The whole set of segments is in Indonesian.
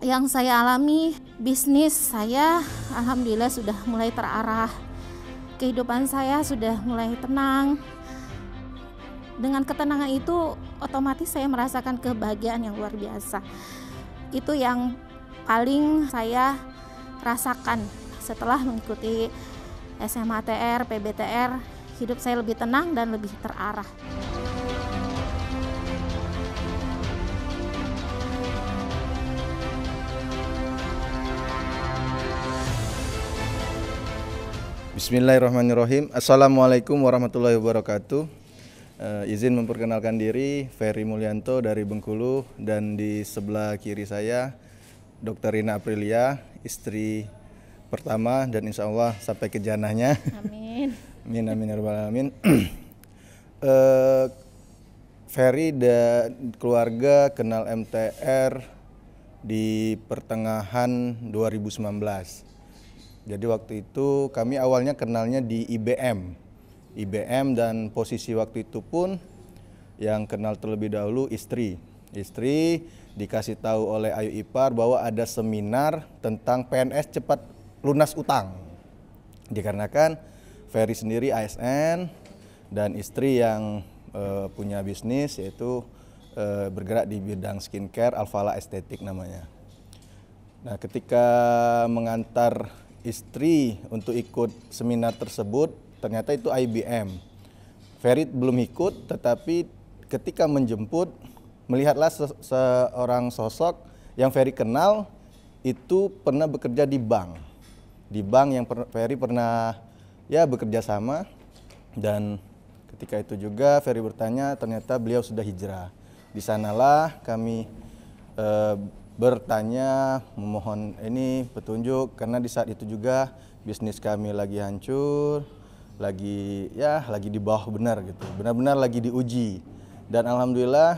Yang saya alami, bisnis saya alhamdulillah sudah mulai terarah. Kehidupan saya sudah mulai tenang. Dengan ketenangan itu otomatis saya merasakan kebahagiaan yang luar biasa. Itu yang paling saya rasakan setelah mengikuti SMATR, PBTR. Hidup saya lebih tenang dan lebih terarah. Bismillahirrahmanirrahim. Assalamualaikum warahmatullahi wabarakatuh. Izin memperkenalkan diri, Ferry Mulyanto dari Bengkulu, dan di sebelah kiri saya Dr. Rina Aprilia, istri pertama dan insya Allah sampai ke jannahnya. Amin. Amin amin ya rabbal alamin. Ferry dan keluarga kenal MTR di pertengahan 2019. Jadi waktu itu kami awalnya kenalnya di IBM dan posisi waktu itu pun yang kenal terlebih dahulu istri. Istri dikasih tahu oleh Ayu Ipar bahwa ada seminar tentang PNS cepat lunas utang. Dikarenakan Ferry sendiri ASN dan istri yang punya bisnis yaitu bergerak di bidang skincare, Alfala Estetik namanya. Nah, ketika mengantar istri untuk ikut seminar tersebut, ternyata itu IBM. Ferry belum ikut, tetapi ketika menjemput, melihatlah seorang sosok yang Ferry kenal, itu pernah bekerja di bank. Di bank yang Ferry pernah bekerja sama, dan ketika itu juga Ferry bertanya, ternyata beliau sudah hijrah. Di sanalah kami bertanya, memohon ini petunjuk, karena di saat itu juga bisnis kami lagi hancur, lagi di bawah benar gitu, benar-benar lagi diuji. Dan alhamdulillah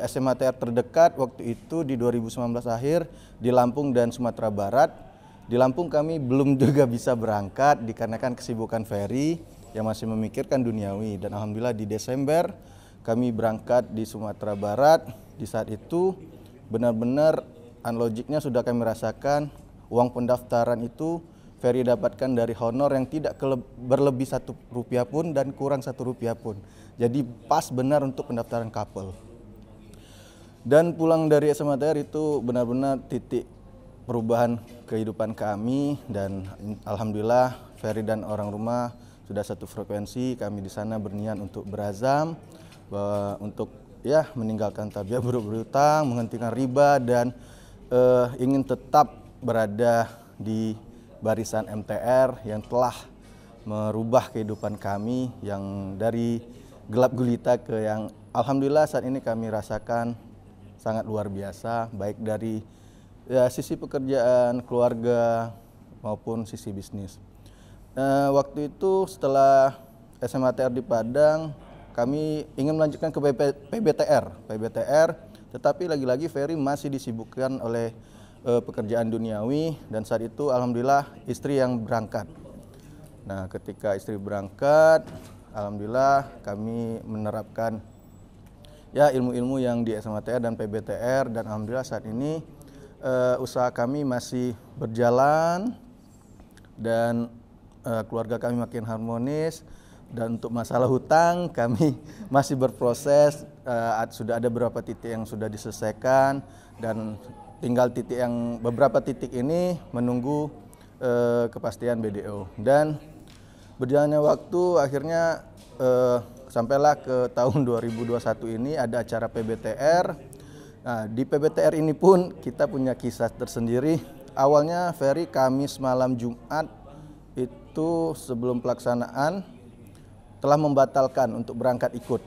SMATR terdekat waktu itu di 2019 akhir di Lampung dan Sumatera Barat. Di Lampung kami belum juga bisa berangkat dikarenakan kesibukan Ferry yang masih memikirkan duniawi, dan alhamdulillah di Desember kami berangkat di Sumatera Barat. Di saat itu benar-benar unlogicnya sudah kami rasakan. Uang pendaftaran itu Ferry dapatkan dari honor yang tidak berlebih Rp1 pun dan kurang Rp1 pun. Jadi pas benar untuk pendaftaran couple. Dan pulang dari SMATR itu benar-benar titik perubahan kehidupan kami, dan alhamdulillah Ferry dan orang rumah sudah satu frekuensi. Kami di sana berniat untuk berazam untuk meninggalkan tabiat berhutang, menghentikan riba, dan ingin tetap berada di barisan MTR yang telah merubah kehidupan kami yang dari gelap gulita ke yang alhamdulillah saat ini kami rasakan sangat luar biasa, baik dari sisi pekerjaan, keluarga maupun sisi bisnis. Waktu itu setelah SMATR di Padang, kami ingin melanjutkan ke PBTR, tetapi lagi-lagi Ferry masih disibukkan oleh pekerjaan duniawi, dan saat itu alhamdulillah istri yang berangkat. Nah, ketika istri berangkat, alhamdulillah kami menerapkan ilmu-ilmu yang di SMATR dan PBTR, dan alhamdulillah saat ini usaha kami masih berjalan dan keluarga kami makin harmonis. Dan untuk masalah hutang kami masih berproses, sudah ada beberapa titik yang sudah diselesaikan, dan tinggal beberapa titik ini menunggu kepastian BDO. Dan berjalannya waktu akhirnya sampailah ke tahun 2021 ini ada acara PBTR. Nah, di PBTR ini pun kita punya kisah tersendiri. Awalnya Ferry Kamis malam Jumat itu sebelum pelaksanaan telah membatalkan untuk berangkat ikut,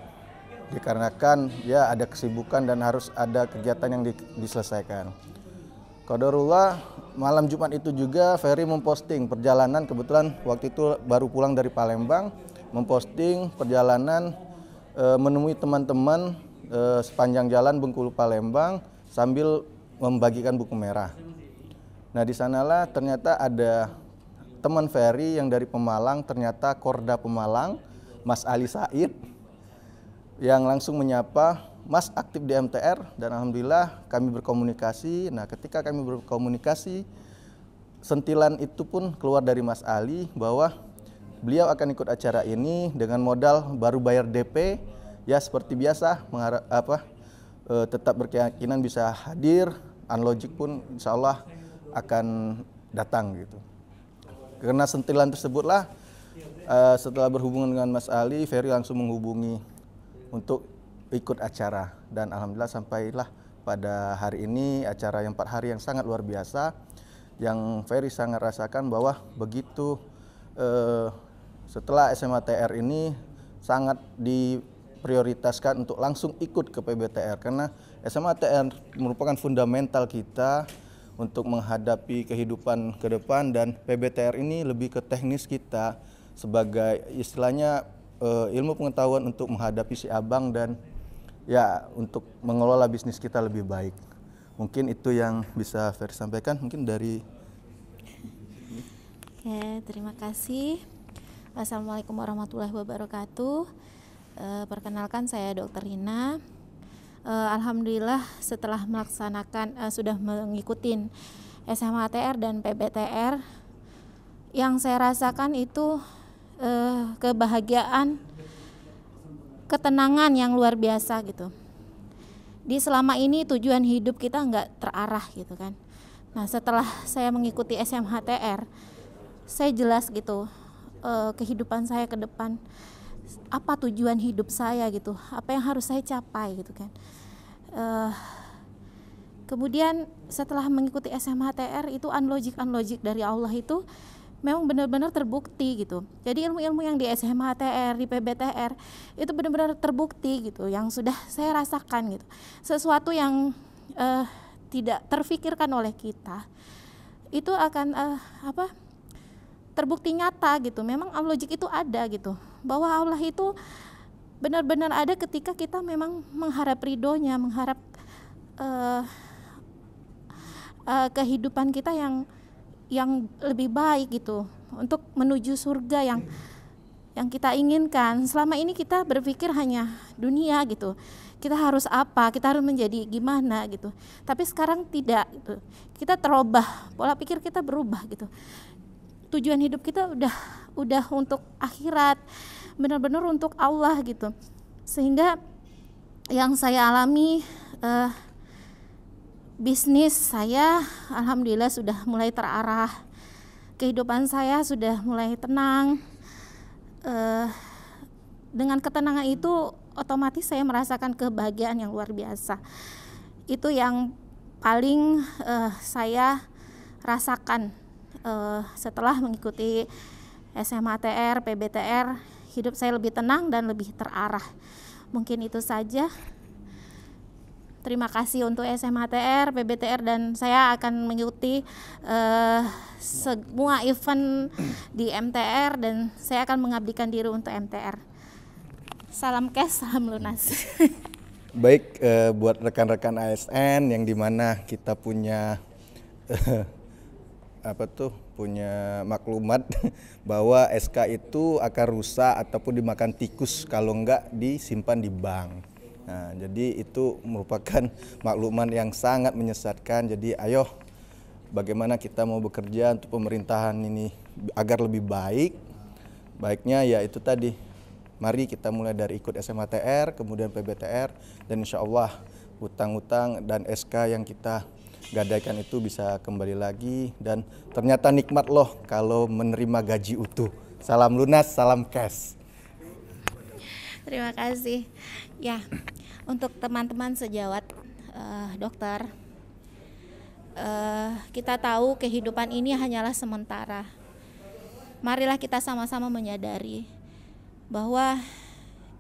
dikarenakan ada kesibukan dan harus ada kegiatan yang diselesaikan. Qadarullah malam Jumat itu juga Ferry memposting perjalanan, kebetulan waktu itu baru pulang dari Palembang, memposting perjalanan menemui teman-teman sepanjang jalan Bengkulu Palembang sambil membagikan buku merah. Nah, di sanalah ternyata ada teman Ferry yang dari Pemalang, ternyata Korda Pemalang, Mas Ali Said, yang langsung menyapa, Mas aktif di MTR dan alhamdulillah kami berkomunikasi. Nah, ketika kami berkomunikasi, sentilan itu pun keluar dari Mas Ali bahwa beliau akan ikut acara ini dengan modal baru bayar DP, ya seperti biasa tetap berkeyakinan bisa hadir. Unlogic pun insya Allah akan datang gitu. Karena sentilan tersebutlah setelah berhubungan dengan Mas Ali, Ferry langsung menghubungi untuk ikut acara dan alhamdulillah sampailah pada hari ini acara yang 4 hari yang sangat luar biasa yang Ferry sangat rasakan bahwa begitu setelah SMA TR ini sangat diprioritaskan untuk langsung ikut ke PBTR karena SMA TR merupakan fundamental kita untuk menghadapi kehidupan ke depan dan PBTR ini lebih ke teknis kita sebagai istilahnya ilmu pengetahuan untuk menghadapi si abang dan ya untuk mengelola bisnis kita lebih baik. Mungkin itu yang bisa Ferry sampaikan, mungkin dari... Oke, terima kasih. Assalamualaikum warahmatullahi wabarakatuh. Perkenalkan saya Dr. Rina. Alhamdulillah setelah melaksanakan sudah mengikuti SMA TR dan PBTR, yang saya rasakan itu kebahagiaan, ketenangan yang luar biasa gitu. Di selama ini tujuan hidup kita nggak terarah gitu kan. Nah setelah saya mengikuti SMHTR, saya jelas gitu kehidupan saya ke depan, apa tujuan hidup saya gitu, apa yang harus saya capai gitu kan. Kemudian setelah mengikuti SMHTR itu unlogic dari Allah itu memang benar-benar terbukti gitu. Jadi ilmu-ilmu yang di SMHTR, di PBTR itu benar-benar terbukti gitu, yang sudah saya rasakan gitu. Sesuatu yang tidak terfikirkan oleh kita itu akan terbukti nyata gitu. Memang unlogic itu ada gitu, bahwa Allah itu benar-benar ada ketika kita memang mengharap ridhonya, mengharap kehidupan kita yang lebih baik gitu, untuk menuju surga yang kita inginkan. Selama ini kita berpikir hanya dunia gitu, kita harus apa, kita harus menjadi gimana gitu. Tapi sekarang tidak gitu, kita terubah, pola pikir kita berubah gitu. Tujuan hidup kita udah untuk akhirat, benar-benar untuk Allah gitu. Sehingga yang saya alami, bisnis saya alhamdulillah sudah mulai terarah, kehidupan saya sudah mulai tenang. Dengan ketenangan itu otomatis saya merasakan kebahagiaan yang luar biasa. Itu yang paling saya rasakan setelah mengikuti SMHTR, PBTR. Hidup saya lebih tenang dan lebih terarah. Mungkin itu saja. Terima kasih untuk SMHTR, PBTR, dan saya akan mengikuti semua event di MTR dan saya akan mengabdikan diri untuk MTR. Salam cash, salam lunas. Baik, buat rekan-rekan ASN yang dimana kita punya punya maklumat bahwa SK itu akan rusak ataupun dimakan tikus kalau enggak disimpan di bank. Nah, jadi itu merupakan makluman yang sangat menyesatkan. Jadi ayo bagaimana kita mau bekerja untuk pemerintahan ini agar lebih baik. Baiknya ya itu tadi, mari kita mulai dari ikut SMHTR, kemudian PBTR, dan insya Allah hutang-hutang dan SK yang kita gadaikan itu bisa kembali lagi. Dan ternyata nikmat loh kalau menerima gaji utuh. Salam lunas, salam cash. Terima kasih. Ya, untuk teman-teman sejawat dokter, kita tahu kehidupan ini hanyalah sementara. Marilah kita sama-sama menyadari bahwa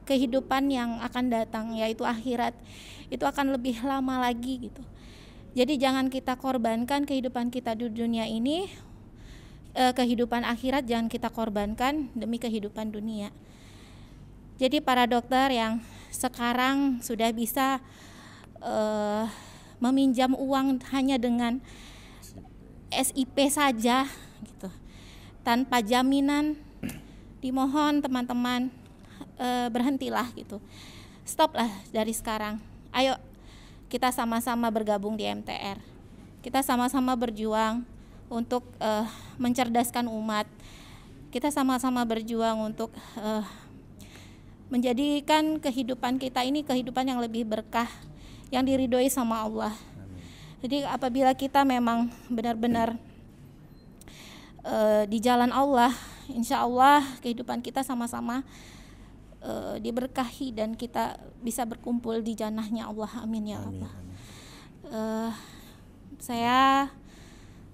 kehidupan yang akan datang, yaitu akhirat, itu akan lebih lama lagi gitu. Jadi jangan kita korbankan kehidupan kita di dunia ini, kehidupan akhirat jangan kita korbankan demi kehidupan dunia. Jadi para dokter yang sekarang sudah bisa meminjam uang hanya dengan SIP saja gitu, tanpa jaminan, dimohon teman-teman berhentilah gitu, stoplah dari sekarang. Ayo kita sama-sama bergabung di MTR. Kita sama-sama berjuang untuk mencerdaskan umat. Kita sama-sama berjuang untuk menjadikan kehidupan kita ini kehidupan yang lebih berkah, yang diridhoi sama Allah. Jadi apabila kita memang benar-benar di jalan Allah, insya Allah kehidupan kita sama-sama diberkahi dan kita bisa berkumpul di jannahnya Allah. Amin ya Allah. Saya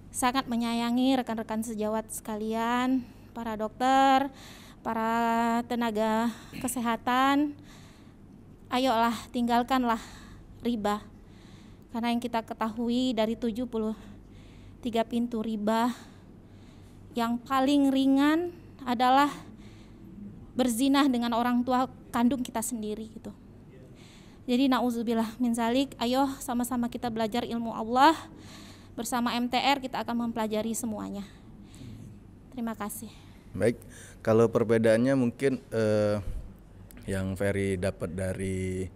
sangat menyayangi rekan-rekan sejawat sekalian, para dokter, para tenaga kesehatan. Ayolah, tinggalkanlah riba. Karena yang kita ketahui dari 73 pintu riba, yang paling ringan adalah berzinah dengan orang tua kandung kita sendiri gitu. Jadi na'udzubillah min zalik, ayo sama-sama kita belajar ilmu Allah. Bersama MTR kita akan mempelajari semuanya. Terima kasih. Baik, kalau perbedaannya mungkin yang Ferry dapat dari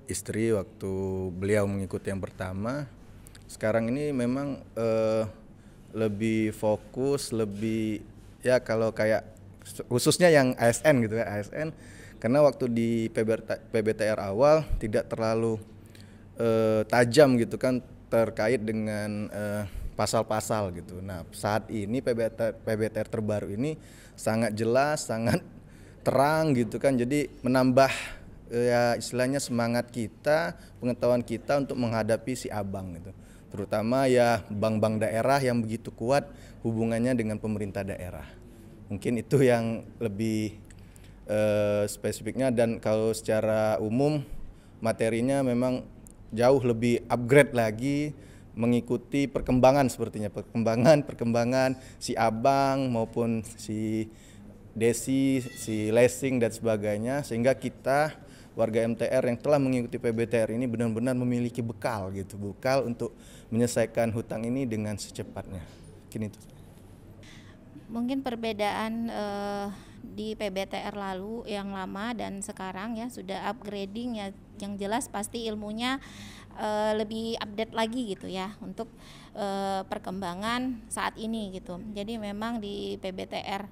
istri waktu beliau mengikuti yang pertama, sekarang ini memang lebih fokus, lebih ya kalau kayak khususnya yang ASN gitu ya, ASN, karena waktu di PBTR awal tidak terlalu tajam gitu kan terkait dengan pasal-pasal gitu. Nah saat ini PBTR terbaru ini sangat jelas, sangat terang gitu kan, jadi menambah ya istilahnya semangat kita, pengetahuan kita untuk menghadapi si abang gitu. Terutama ya bank-bank daerah yang begitu kuat hubungannya dengan pemerintah daerah. Mungkin itu yang lebih spesifiknya, dan kalau secara umum materinya memang jauh lebih upgrade lagi mengikuti perkembangan sepertinya, perkembangan si abang maupun si Desi, si Lessing dan sebagainya, sehingga kita warga MTR yang telah mengikuti PBTR ini benar-benar memiliki bekal gitu, bekal untuk menyelesaikan hutang ini dengan secepatnya. Mungkin itu. Mungkin perbedaan di PBTR lalu yang lama dan sekarang ya sudah upgrading ya, yang jelas pasti ilmunya lebih update lagi gitu ya untuk perkembangan saat ini gitu. Jadi memang di PBTR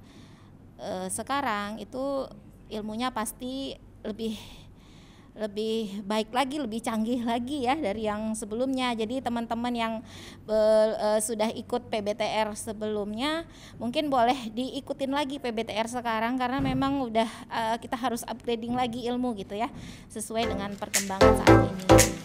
sekarang itu ilmunya pasti lebih baik lagi, lebih canggih lagi ya dari yang sebelumnya. Jadi teman-teman yang sudah ikut PBTR sebelumnya mungkin boleh diikutin lagi PBTR sekarang, karena memang udah kita harus upgrading lagi ilmu gitu ya, sesuai dengan perkembangan saat ini.